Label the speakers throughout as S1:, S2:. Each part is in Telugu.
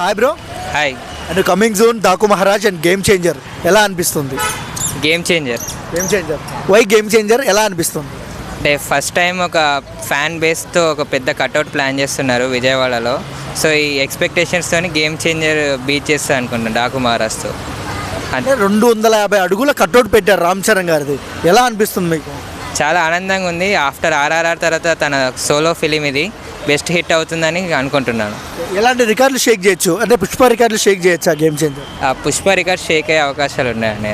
S1: Hi bro.
S2: Hi.
S1: And coming June Daku Maharaj and game changer ఎలా అనిపిస్తుంది?
S2: Game changer.
S1: Why game changer ఎలా అనిపిస్తుంది?
S2: అంటే ఫస్ట్ టైం ఒక ఫ్యాన్ బేస్తో ఒక పెద్ద కట్అవుట్ ప్లాన్ చేస్తున్నారు విజయవాడలో. సో ఈ ఎక్స్పెక్టేషన్స్తో గేమ్ చేంజర్ బీట్ చేస్తా అనుకుంటున్నాను డాకు మహారాజ్తో.
S1: అంటే 250 అడుగుల కట్అవుట్ పెట్టారు రామ్ చరణ్ గారిది, ఎలా అనిపిస్తుంది మీకు?
S2: చాలా ఆనందంగా ఉంది. ఆఫ్టర్ ఆర్ఆర్ఆర్ తర్వాత తన సోలో ఫిలిం ఇది బెస్ట్ హిట్ అవుతుందని అనుకుంటున్నాను.
S1: ఎలాంటి రికార్డులు షేక్ చేయొచ్చు? అంటే పుష్ప రికార్డులు షేక్ చేయొచ్చా గేమ్ చేంజర్?
S2: ఆ పుష్ప రికార్డ్ షేక్ అయ్యే అవకాశాలు ఉన్నాయండి.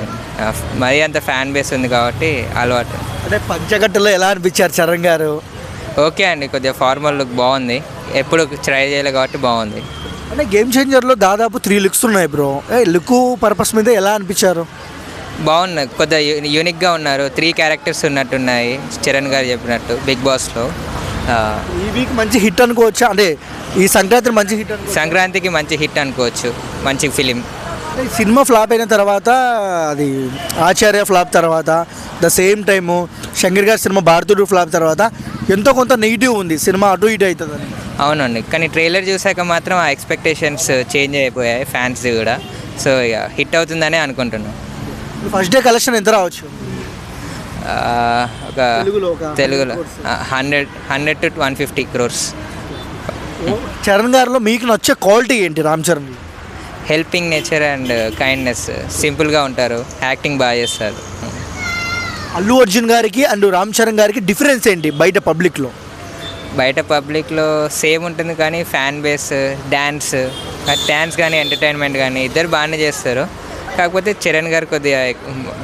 S2: మరీ అంత ఫ్యాన్ బేస్ ఉంది కాబట్టి అలవాటు.
S1: అంటే పంచగట్టులో ఎలా అనిపించారు చరణ్ గారు?
S2: ఓకే అండి, కొద్దిగా ఫార్మల్ లుక్ బాగుంది. ఎప్పుడు ట్రై చేయలేదు కాబట్టి బాగుంది.
S1: అంటే గేమ్ చేంజర్లో దాదాపు 3 లుక్స్ ఉన్నాయి బ్రో. లుక్ పర్పస్ మీద ఎలా అనిపించారు?
S2: బాగున్నాయి, కొద్దిగా యూనిక్గా ఉన్నారు. 3 క్యారెక్టర్స్ ఉన్నట్టున్నాయి చరణ్ గారు చెప్పినట్టు బిగ్ బాస్లో.
S1: ఈ వీక్ మంచి హిట్ అనుకోవచ్చా? అంటే ఈ సంక్రాంతి మంచి హిట్
S2: సంక్రాంతికి మంచి హిట్ అనుకోవచ్చు. మంచి ఫిలిం.
S1: సినిమా ఫ్లాప్ అయిన తర్వాత, అది ఆచార్య ఫ్లాప్ తర్వాత, ద సేమ్ టైము శంకర్ గారి సినిమా భారతుడు ఫ్లాప్ తర్వాత ఎంతో కొంత నెగిటివ్ ఉంది సినిమా అటు ఇటు అవుతుందని.
S2: అవునండి, కానీ ట్రైలర్ చూసాక మాత్రం ఆ ఎక్స్పెక్టేషన్స్ చేంజ్ అయిపోయాయి ఫ్యాన్స్ కూడా. సో ఇక హిట్ అవుతుందనే అనుకుంటున్నాను.
S1: ఫస్ట్ డే కలెక్షన్ ఎంత రావచ్చు
S2: ఒక తెలుగులో 100 to 150 crores.
S1: చరణ్ గారిలో మీకు నచ్చే క్వాలిటీ ఏంటి Ram Charan?
S2: Helping nature and kindness. సింపుల్గా ఉంటారు, యాక్టింగ్ బాగా చేస్తారు.
S1: అల్లు అర్జున్ గారికి అండ్ రామ్ చరణ్ గారికి డిఫరెన్స్ ఏంటి బయట పబ్లిక్లో?
S2: బయట పబ్లిక్లో సేమ్ ఉంటుంది, కానీ ఫ్యాన్ బేస్, డ్యాన్స్ కానీ ఎంటర్టైన్మెంట్ కానీ ఇద్దరు బాగానే చేస్తారు. కాకపోతే చరణ్ గారు కొద్దిగా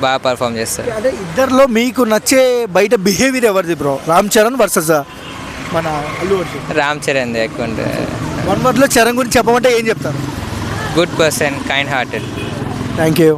S2: బాగా పర్ఫామ్ చేస్తారు.
S1: అదే ఇద్దరిలో మీకు నచ్చే బయట బిహేవియర్ ఎవరిది బ్రో? రామ్ చరణ్ వర్సెస్ మన అల్లు అర్జున్?
S2: రామ్ చరణ్ ఎక్కువ ఉంటుంది.
S1: వన్ వర్డ్లో చరణ్ గురించి చెప్పమంటే ఏం చెప్తారు?
S2: Good person, kind hearted.
S1: Thank you.